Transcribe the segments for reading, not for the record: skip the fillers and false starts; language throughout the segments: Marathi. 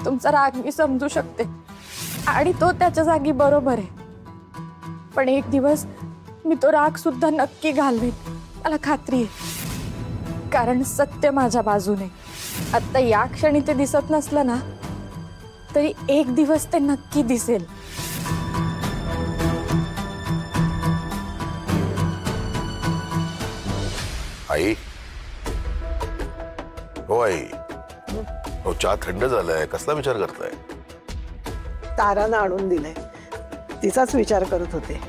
तुमचा राग मी समजू शकते आणि तो त्याच्या जागी बरोबर आहे, पण एक दिवस मी तो राग सुद्धा नक्की घालवेन, मला खात्री आहे. कारण सत्य माझ्या बाजूने. आता या क्षणी ते दिसत नसलं ना तरी एक दिवस ते नक्की दिसेल. आई, हो आई, हो चहा थंड झालाय, कसला विचार करताय? तारानं आणून दिलंय, तिचाच विचार करत होते.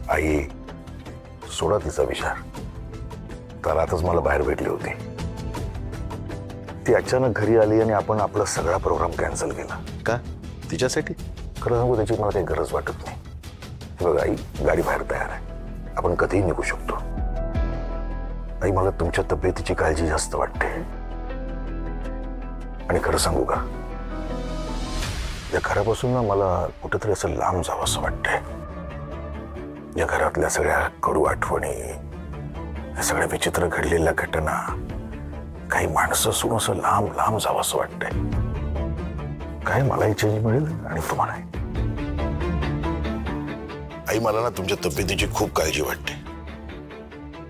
आई, सोडा तिचा विचार. तर आताच मला बाहेर भेटली होती. ती अचानक घरी आली आणि आपण आपला सगळा प्रोग्राम कॅन्सल केला. का? तिच्यासाठी? खरं सांगू, त्याची मला काही गरज वाटत नाही. बघा आई, गाडी बाहेर तयार आहे, आपण कधीही निघू शकतो. आई, मला तुमच्या तब्येतीची काळजी जास्त वाटते. आणि खरं सांगू का, या घरापासून ना मला कुठेतरी असं लांब जावं असं वाटतंय. या घरातल्या सगळ्या कडू आठवणी, या सगळ्या विचित्र घडलेल्या घटना, काही माणसं सोडून असं लांब लांब जावं असं वाटतंय. काय मलाही चेंज मिळेल आणि तुम्हालाही. आई, मला ना तुमच्या तब्येतीची खूप काळजी वाटते.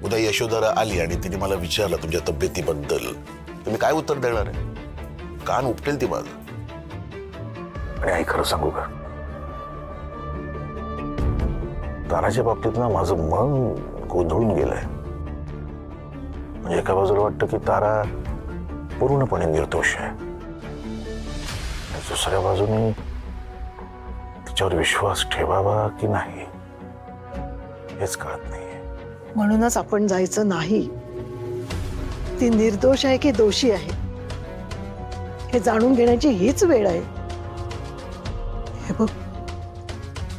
उद्या यशोधरा आली आणि तिने मला विचारलं तुमच्या तब्येतीबद्दल, तुम्ही काय उत्तर देणार आहे? कान उपटेल ती माझं. आणि आई, खरं सांगू का, ताराच्या बाबतीत ना माझं मन गोंधळून गेलंय. म्हणजे एका बाजूला वाटतं की तारा पूर्णपणे निर्दोष आहे, दुसऱ्या बाजूने तिच्यावर विश्वास ठेवावा की नाही हेच कळत नाहीये. म्हणूनच आपण जायचं नाही. ती निर्दोष आहे की दोषी आहे हे जाणून घेण्याची हीच वेळ आहे. हे बघ,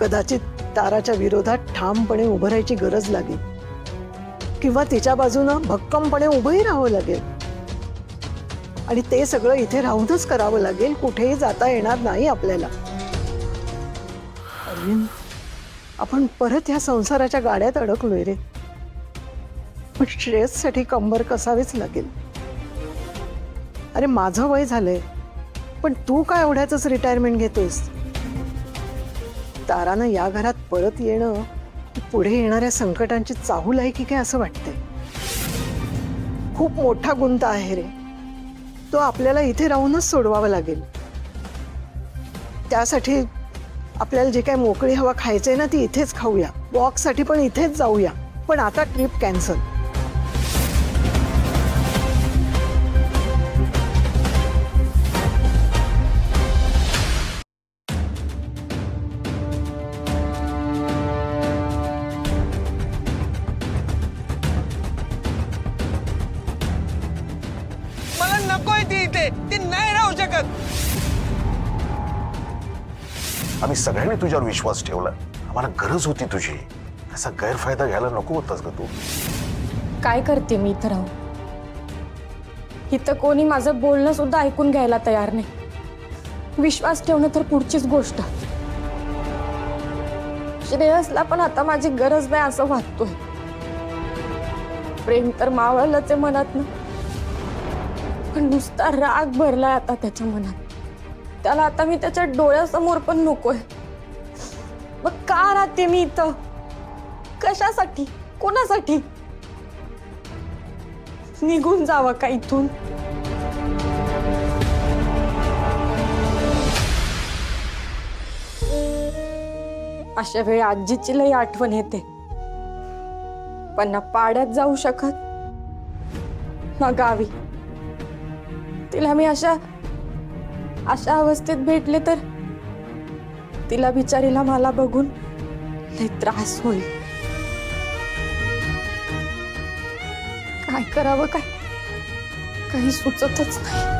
कदाचित ताराच्या विरोधात ठामपणे उभं राहायची गरज लागेल किंवा तिच्या बाजूनं भक्कमपणे उभंही राहावं लागेल. आणि ते सगळं इथे राहूनच करावं लागेल, कुठेही जाता येणार नाही आपल्याला. अरविंद, आपण परत ह्या संसाराच्या गाड्यात अडकलोय रे. पण श्रेयससाठी कंबर कसावीच लागेल. अरे, माझं वय झालंय, पण तू काय एवढ्याच रिटायरमेंट घेतोयस? तारानं या घरात परत येणं पुढे येणाऱ्या संकटांची चाहूल आहे की काय असं वाटतंय. खूप मोठा गुंत आहे रे तो, आपल्याला इथे राहूनच सोडवावा लागेल. त्यासाठी आपल्याला जे काय मोकळी हवा खायचंय ना ती इथेच खाऊया, वॉकसाठी पण इथेच जाऊया. पण आता ट्रिप कॅन्सल. मला नकोय ती इथे, ती नाही राहू शकत. आम्ही सगळ्यांनी तुझ्यावर विश्वास ठेवला, आम्हाला गरज होती तुझी. त्याचा गैरफायदा घ्यायला नको होतास का तू? काय करते मी इथं राहून? इथं कोणी माझं बोलणं सुद्धा ऐकून घ्यायला तयार नाही. विश्वास ठेवणं तर पुढचीच गोष्ट. श्रेयसला पण आता माझी गरज नाही असं वाटतोय. प्रेम तर मावळलंच आहे मनातनं, पण नुसता राग भरलाय आता त्याच्या मनात. त्याला आता मी त्याच्या डोळ्यासमोर पण नकोय. मग का राहते मी इथं? कशासाठी? कोणासाठी? निघून जावा का इथून? अशा वेळी आजीची लई आठवण येते, पण ना पाड्यात जाऊ शकत ना गावी. तिला मी अशा अवस्थेत भेटले तर तिला बिचारीला मला बघून लई त्रास होईल. काय करावं, काय काही सुचतच नाही.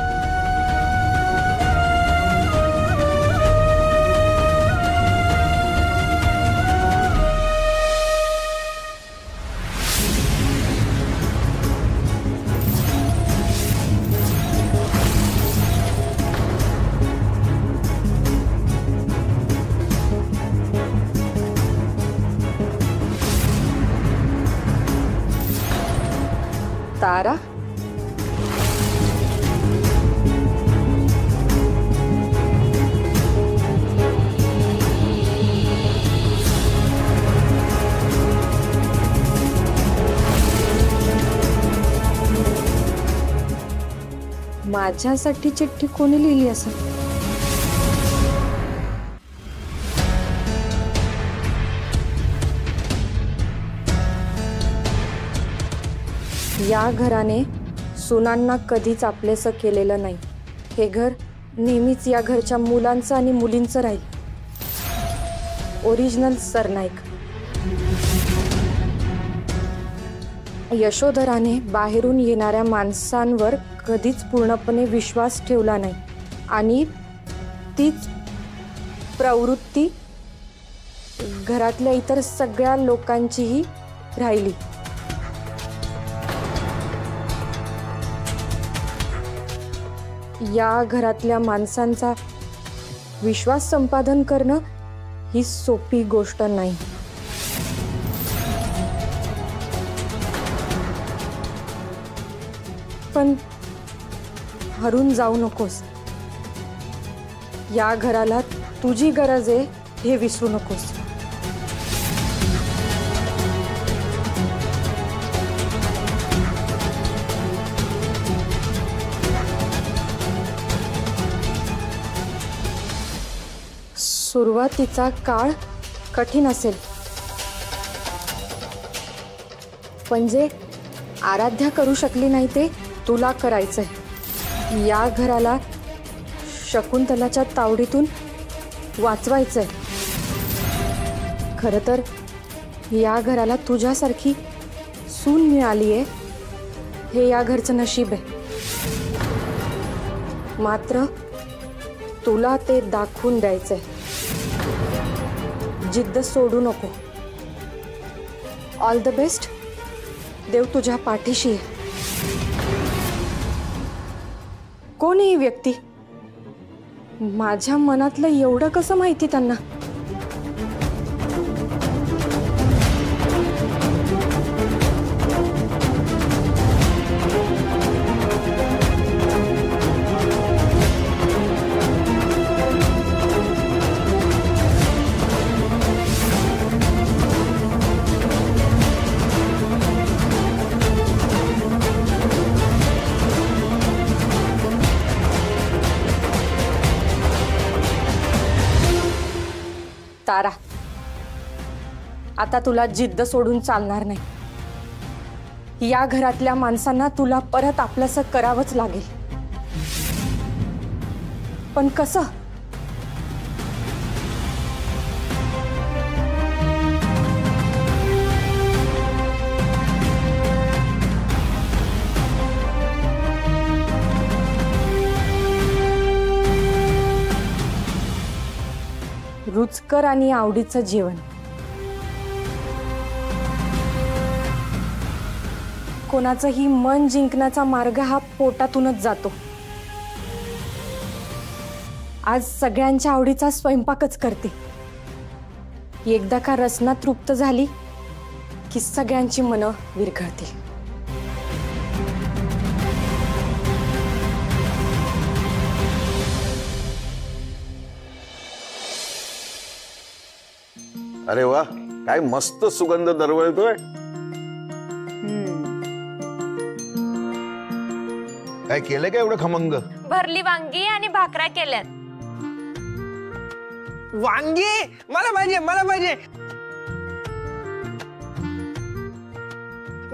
तारा, माझ्यासाठी चिठ्ठी कोणी लिहिली असेल? या घराने सुनांना कधीच आपलेसं केलेलं नाही. हे घर नेहमीच या घरच्या मुलांचं आणि मुलींचं राहील. ओरिजिनल सरनाईक. यशोधराने बाहेरून येणाऱ्या माणसांवर कधीच पूर्णपणे विश्वास ठेवला नाही आणि तीच प्रवृत्ती घरातल्या इतर सगळ्या लोकांचीही राहिली. या घरातल्या माणसांचा विश्वास संपादन करणं ही सोपी गोष्ट नाही. पण हरून जाऊ नकोस. या घराला तुझी गरज आहे हे विसरू नकोस. सुरुवातीचा काळ कठीण असेल, पण जे आराध्या करू शकली नाही ते तुला करायचंय. या घराला शकुंतलाच्या तावडीतून वाचवायचंय. खरं तर या घराला तुझ्यासारखी सून मिळाली आहे हे या घरचं नशीब आहे. मात्र तुला ते दाखवून द्यायचंय. जिद्द सोडू नको. All the best. देव तुझ्या पाठीशी आहे. कोण ही व्यक्ती? माझ्या मनातलं एवढं कसं माहिती त्यांना? तारा, आता तुला जिद्द सोडून चालणार नाही. या घरातल्या माणसांना तुला परत आपलंसं करावंच लागेल. पण कसं? रुचकर आणि आवडीचं जेवण. कोणाचंही मन जिंकण्याचा मार्ग हा पोटातूनच जातो. आज सगळ्यांच्या आवडीचा स्वयंपाकच करते. एकदा का रसना तृप्त झाली की सगळ्यांची मनं विरघळतील. अरे वा, काय मस्त सुगंध दरवळतोय. काय केलंय का एवढं खमंग? भरली वांगी आणि भाकऱ्या केल्यात. वांगी मला पाहिजे, मला पाहिजे.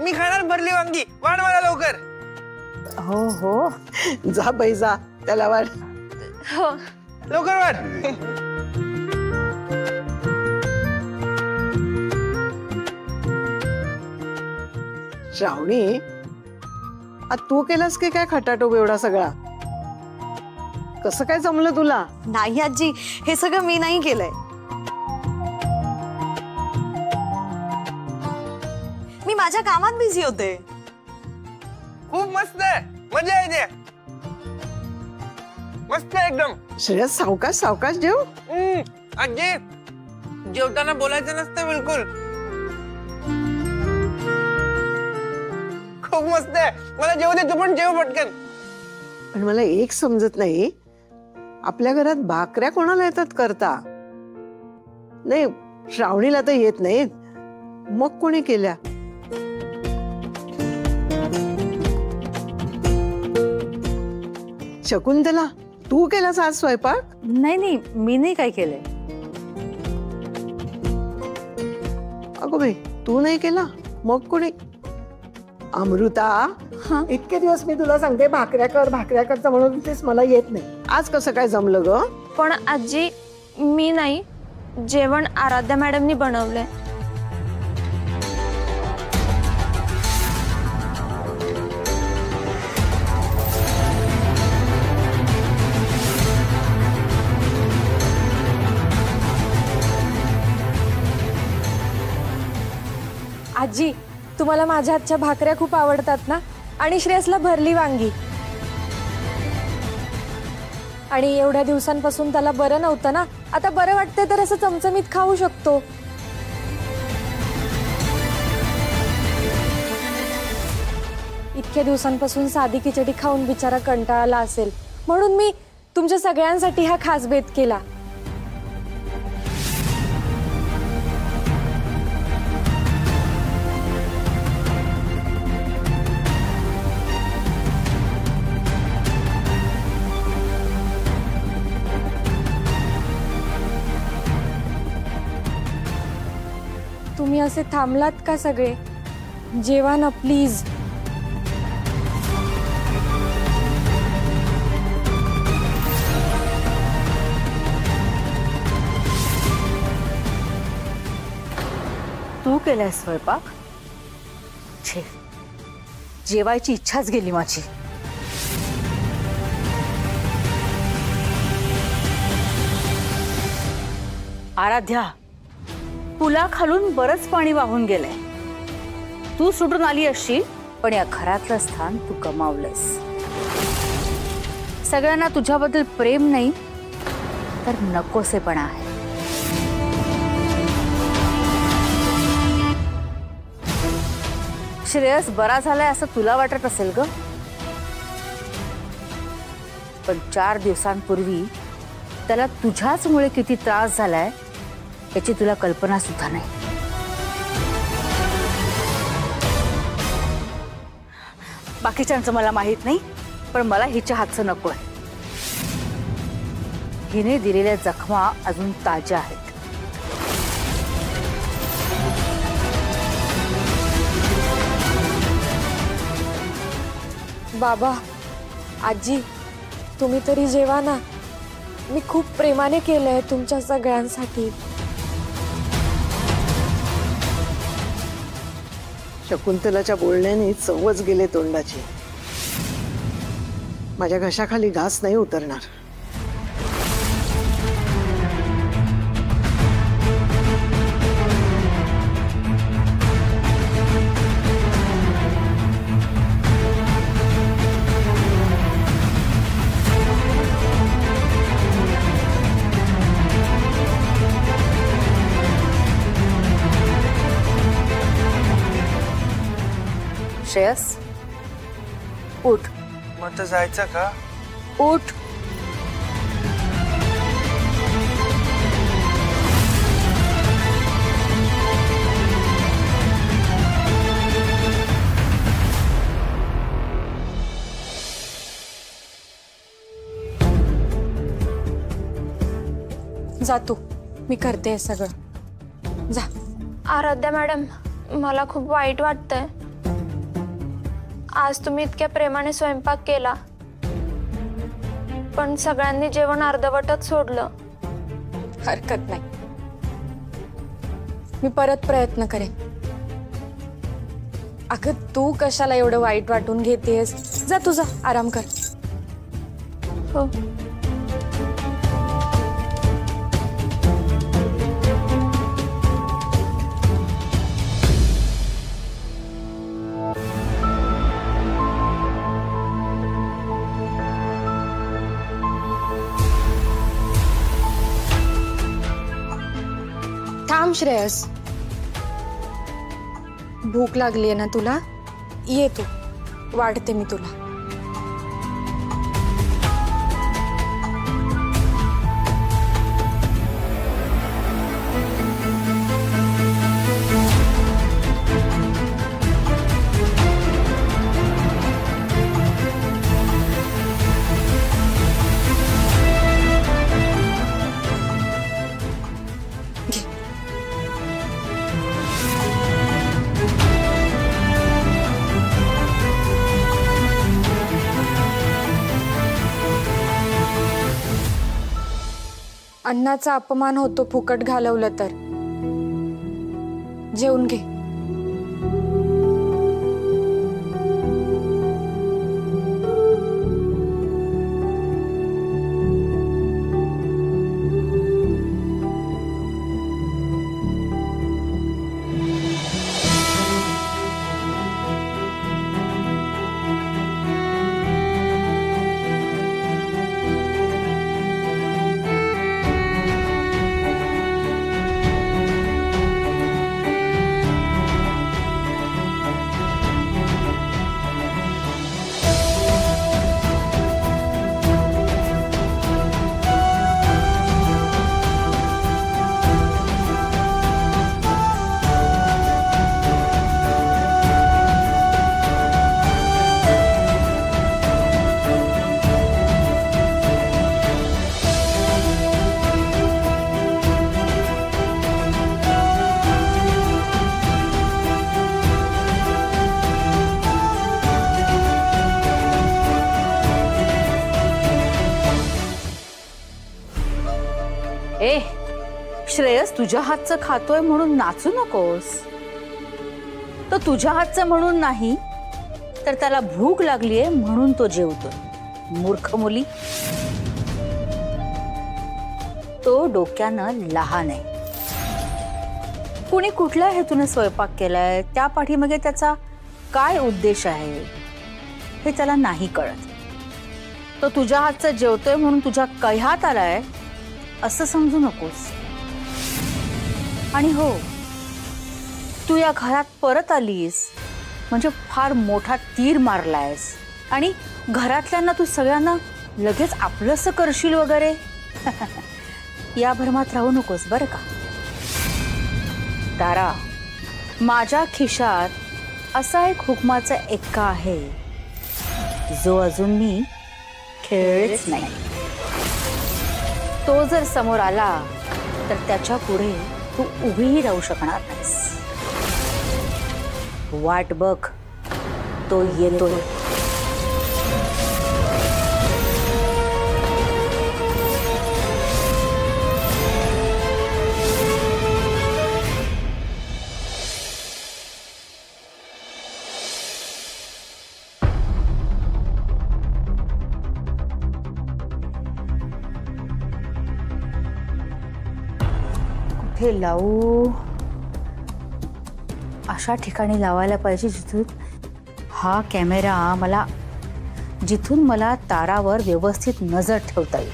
मी खाणार भरली वांगी. वाढ मला लवकर. हो हो, जा बाई जा, त्याला वाढ. हो लवकर वाढ. श्रावणी, तू केलास की काय खटाटोप एवढा सगळा? कसं काय जमलं तुला? नाही आजी, हे सगळं मी नाही केलंय. मी माझ्या कामात बिझी होते. खूप मस्त आहे, मजा येते. मस्त आहे एकदम. श्रेयस, सावकाश सावकाश जेव. आजी, जेवताना बोलायचं नसतं बिलकुल. खूप मस्त आहे. मला जेवू दे, तू पण जेव पटकन. पण मला एक समजत नाही, आपल्या घरात भाकऱ्या कोणाला येतात करता? नाही, श्रावणीला तर येत नाहीत, मग कोणी केल्या? शकुंतला, तू केलास आज स्वयंपाक? नाही, मी नाही काय केलंय. अगो बाई, तू नाही केला, मग कोणी? अमृता, इतके दिवस मी तुला सांगते भाकऱ्या कर म्हणून तेच मला येत नाही. आज कसं काय जमलं ग? पण आजी, मी नाही, जेवण आराध्या मॅडमनी बनवलंय. आजी, तुम्हाला माझ्या हातच्या भाकऱ्या खूप आवडतात ना? आणि श्रेयसला भरली वांगी. आणि एवढ्या दिवसांपासून त्याला बरं नव्हतं ना, आता बरं वाटतंय तर असं चमचमीत खाऊ शकतो. इतक्या दिवसांपासून साधी खिचडी खाऊन बिचारा कंटाळला असेल, म्हणून मी तुमच्या सगळ्यांसाठी हा खास बेत केला. तुम्ही असे थांबलात का सगळे? जेवा ना प्लीज. तू केलाय स्वयंपाक? छे, जेवायची इच्छाच गेली माझी. आराध्या, पुला खालून बरंच पाणी वाहून गेलंय. तू सुटून आली असशील, पण या घरातलं स्थान तू गमावलंस. सगळ्यांना तुझ्याबद्दल प्रेम नाही तर नकोसेपणा आहे. श्रेयस बरा झालाय असं तुला वाटत असेल ग, पण 4 दिवसांपूर्वी त्याला तुझ्याचमुळे किती त्रास झालाय याची तुला कल्पना सुद्धा नाही. बाकीच्यांचं मला माहित नाही, पण मला हिच्या हातचं नकोय. हिने दिलेल्या जखमा अजून ताज्या आहेत. बाबा, आजी, तुम्ही तरी जेवा ना. मी खूप प्रेमाने केलंय तुमच्या सगळ्यांसाठी. शकुंतलाच्या बोलण्याने चवच गेले तोंडाची. माझ्या घशाखाली घास नाही उतरणार. श्रेयस, उठ. मग तर जायचं का? उठ. जा तू, मी करते हे सगळं. जा. आराध्या मॅडम, मला खूप वाईट वाटतंय. आज तुम्ही इतक्या प्रेमाने स्वयंपाक केला, पण सगळ्यांनी जेवण अर्धवटच सोडलं. हरकत नाही, मी परत प्रयत्न करेन. अगं, तू कशाला एवढं वाईट वाटून घेतेस? जा तुझा आराम कर. हो. थांब श्रेयस, भूक लागली आहे ना तुला? ये तू. वाढते मी तुला. अन्नाचा अपमान होतो फुकट घालवलं तर. जेवून घे. ए श्रेयस, तुझ्या हातचं खातोय म्हणून नाचू नकोस. तो तुझ्या हातचं म्हणून नाही तर त्याला भूक लागलीये म्हणून तो जेवतोय. मूर्ख मुली. तो डोक्यानं लहान आहे. कुणी कुठल्या हेतूने स्वयंपाक केलाय, त्या पाठीमागे त्याचा काय उद्देश आहे हे त्याला नाही कळत. तो तुझ्या हातचं जेवतोय म्हणून तुझ्या कह्यात आलाय असं समजू नकोस. आणि हो, तू या घरात परत आलीस म्हणजे फार मोठा तीर मारलायस आणि घरातल्यांना तू सगळ्यांना लगेच आपलंसं करशील वगैरे या भ्रमात राहू नकोस बरं का. तारा, माझ्या खिशात असा एक हुकमाचा एक्का आहे जो अजून मी खेळलेच नाही. तो जर समोर आला तर त्याच्या पुढे तू उभीही राहू शकणार नाहीस. वाट बघ, तो येतोय. हे लावू अशा ठिकाणी लावायला पाहिजे जिथून हा कॅमेरा मला तारावर व्यवस्थित नजर ठेवता येईल.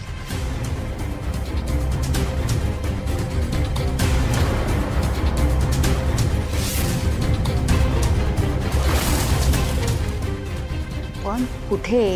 पण कुठे?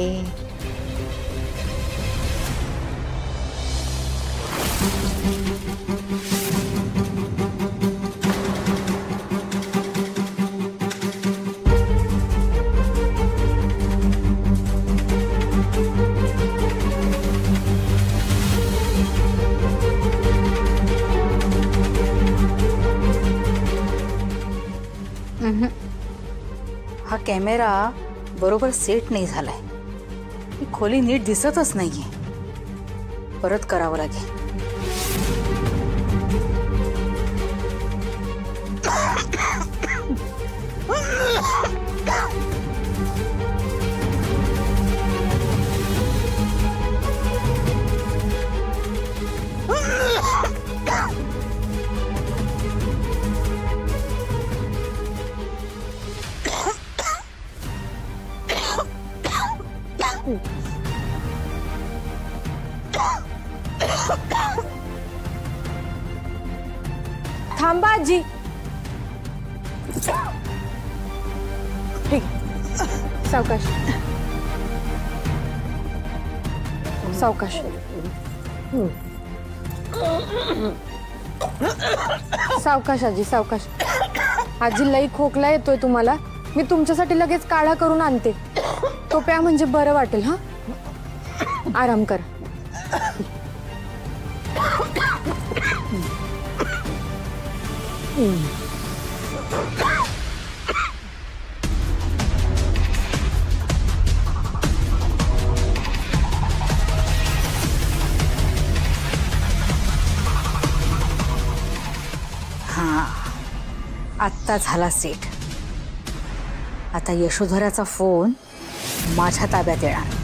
हा कॅमेरा बरोबर सेट नाही झालाय. ही खोली नीट दिसतच नाहीये. परत करावं लागेल. थांबा आजी. ठीक. सावकाश सावकाश. सावकाश आजी सावकाश. आजी लई खोकला येतोय तुम्हाला. मी तुमच्यासाठी लगेच काढा करून आणते. तो प्या म्हणजे बरं वाटेल. हा आराम करा. आत्ता झाला सेट. आता यशोधराचा फोन माझ्या ताब्यात येणार.